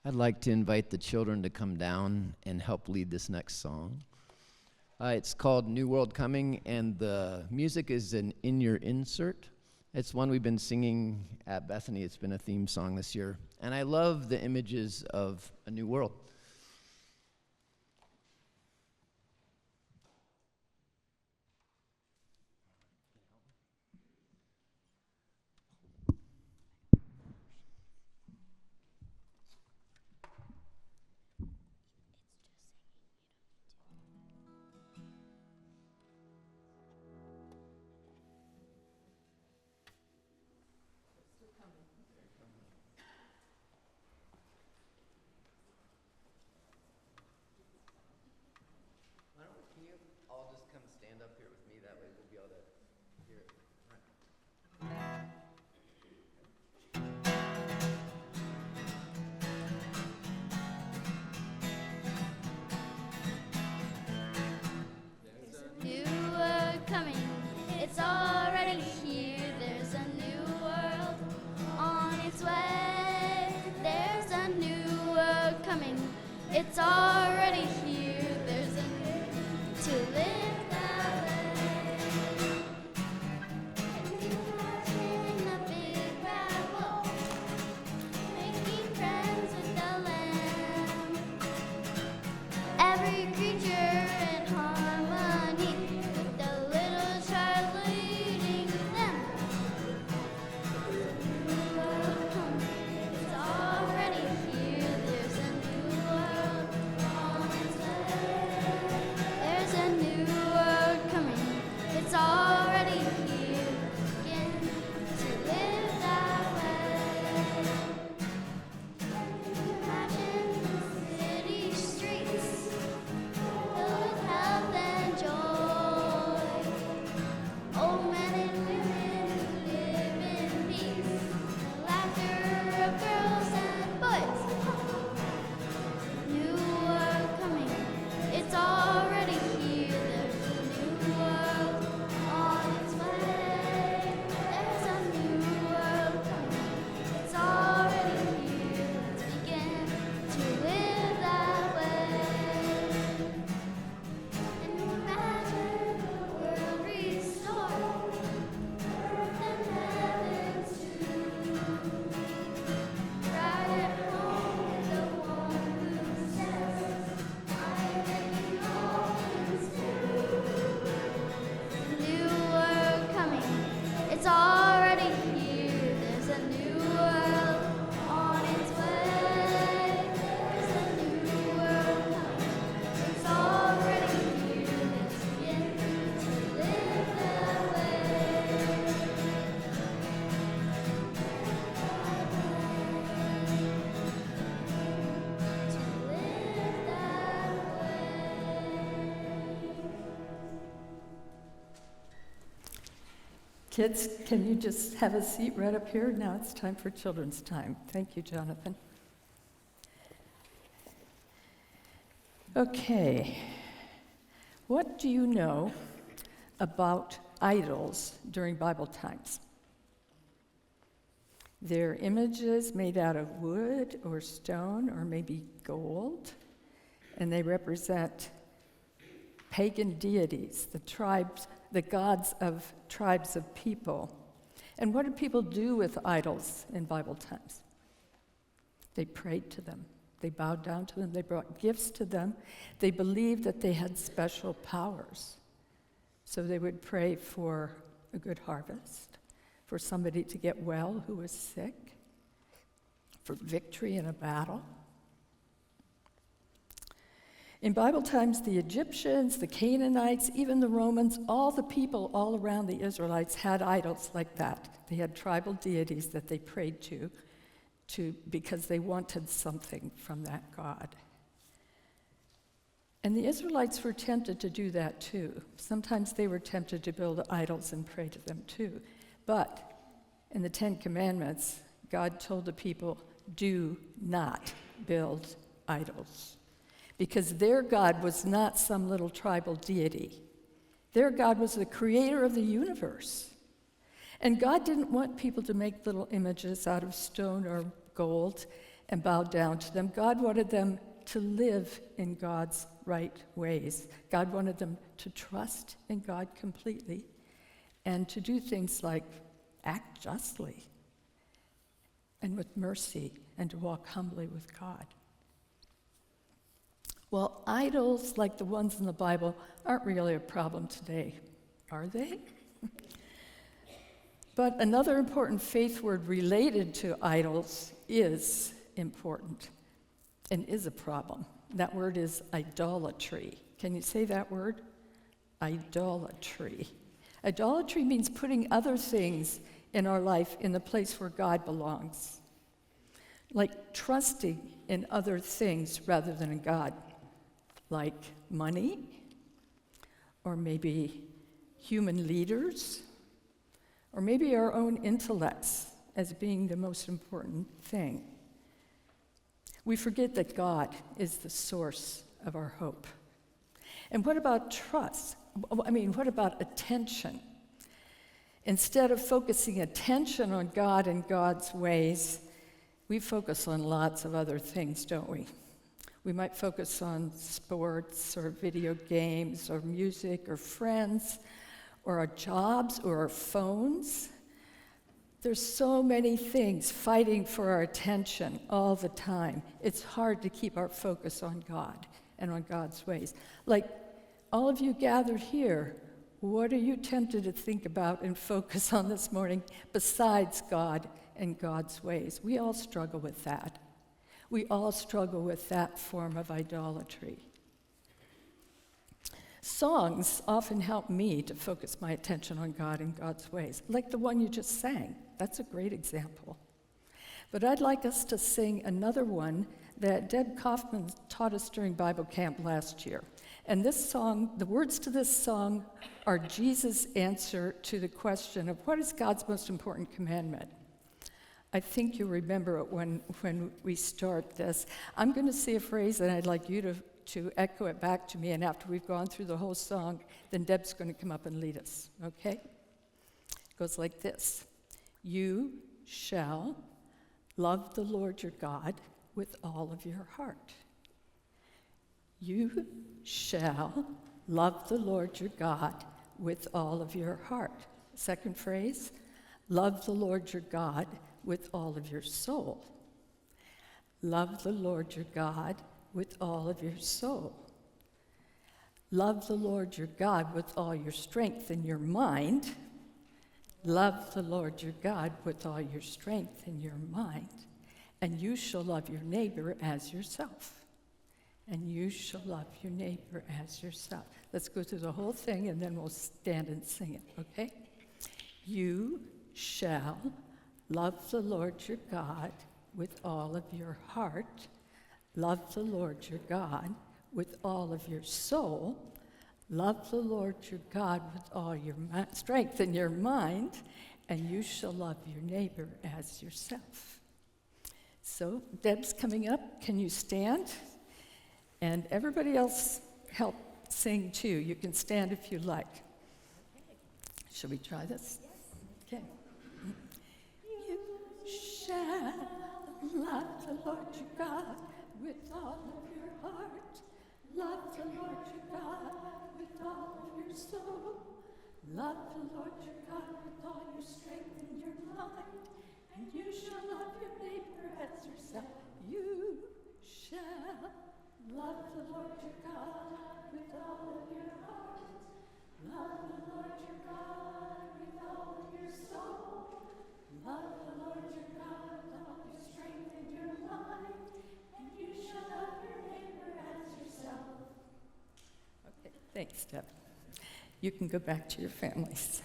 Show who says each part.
Speaker 1: I'd like to invite the children to come down and help lead this next song. It's called New World Coming, and the music is in your insert. It's one we've been singing at Bethany. It's been a theme song this year. And I love the images of a new world. Can you all just come stand up here with me? That way we'll be able to hear it.
Speaker 2: There's a new world coming. It's already here. There's a new world on its way. There's a new world coming. It's already here. There's a to live that way. Imagine a big bad wolf making friends with the lamb. Every creature in harmony with the little child leading them. New world coming, it's already here. There's a new world on its way. There's a new world coming, it's already here. Begin to live that way. Imagine city streets filled with health and joy. Old men and women who live in peace. The laughter of girls and boys. New world coming, it's already here. There's a new world on its way. There's a new world coming, it's already here. Let's begin to live that way. And imagine the world restored, earth and heavens too. Right at home with the one who says, I'm making all things new. New world coming, it's already here. There's a new world on its way. There's a new world coming, it's already here. Let's begin to live that way. To live that way.
Speaker 3: Kids, can you just have a seat right up here? Now it's time for children's time. Thank you, Jonathan. Okay. What do you know about idols during Bible times? They're images made out of wood or stone or maybe gold, and they represent pagan deities, the gods of tribes of people. And what did people do with idols in Bible times? They prayed to them. They bowed down to them. They brought gifts to them. They believed that they had special powers. So they would pray for a good harvest, for somebody to get well who was sick, for victory in a battle. In Bible times, the Egyptians, the Canaanites, even the Romans, all the people all around the Israelites had idols like that. They had tribal deities that they prayed to because they wanted something from that God. And the Israelites were tempted to do that too. Sometimes they were tempted to build idols and pray to them too. But in the Ten Commandments, God told the people, do not build idols. Because their God was not some little tribal deity. Their God was the creator of the universe. And God didn't want people to make little images out of stone or gold and bow down to them. God wanted them to live in God's right ways. God wanted them to trust in God completely and to do things like act justly and with mercy and to walk humbly with God. Well, idols like the ones in the Bible aren't really a problem today, are they? But another important faith word related to idols is important and is a problem. That word is idolatry. Can you say that word? Idolatry. Idolatry means putting other things in our life in the place where God belongs, like trusting in other things rather than in God, like money, or maybe human leaders, or maybe our own intellects as being the most important thing. We forget that God is the source of our hope. And what about trust? What about attention? Instead of focusing attention on God and God's ways, we focus on lots of other things, don't we? We might focus on sports or video games or music or friends or our jobs or our phones. There's so many things fighting for our attention all the time. It's hard to keep our focus on God and on God's ways. Like all of you gathered here, what are you tempted to think about and focus on this morning besides God and God's ways? We all struggle with that. We all struggle with that form of idolatry. Songs often help me to focus my attention on God and God's ways, like the one you just sang. That's a great example. But I'd like us to sing another one that Deb Kaufman taught us during Bible camp last year. And this song, the words to this song are Jesus' answer to the question of what is God's most important commandment? I think you'll remember it when we start this. I'm going to say a phrase and I'd like you to echo it back to me, and after we've gone through the whole song, then Deb's going to come up and lead us, okay? It goes like this. You shall love the Lord your God with all of your heart. You shall love the Lord your God with all of your heart. Second phrase, love the Lord your God with all of your soul. Love the Lord your God with all of your soul. Love the Lord your God with all your strength and your mind. Love the Lord your God with all your strength and your mind. And you shall love your neighbor as yourself. And you shall love your neighbor as yourself. Let's go through the whole thing and then we'll stand and sing it, okay? You shall love the Lord your God with all of your heart. Love the Lord your God with all of your soul. Love the Lord your God with all your strength and your mind. And you shall love your neighbor as yourself. So, Deb's coming up. Can you stand? And everybody else help sing too. You can stand if you like. Shall we try this? Okay. You shall love the Lord your God with all of your heart. Love the Lord your God with all of your soul. Love the Lord your God with all your strength and your mind. And you shall love your neighbor as yourself. You shall love the Lord your God with all of your heart. Love the Lord your God with all of your soul. Love the Lord your God with all your strength and your mind. And you shall love your neighbor as yourself. Okay, thanks, Deb. You can go back to your families.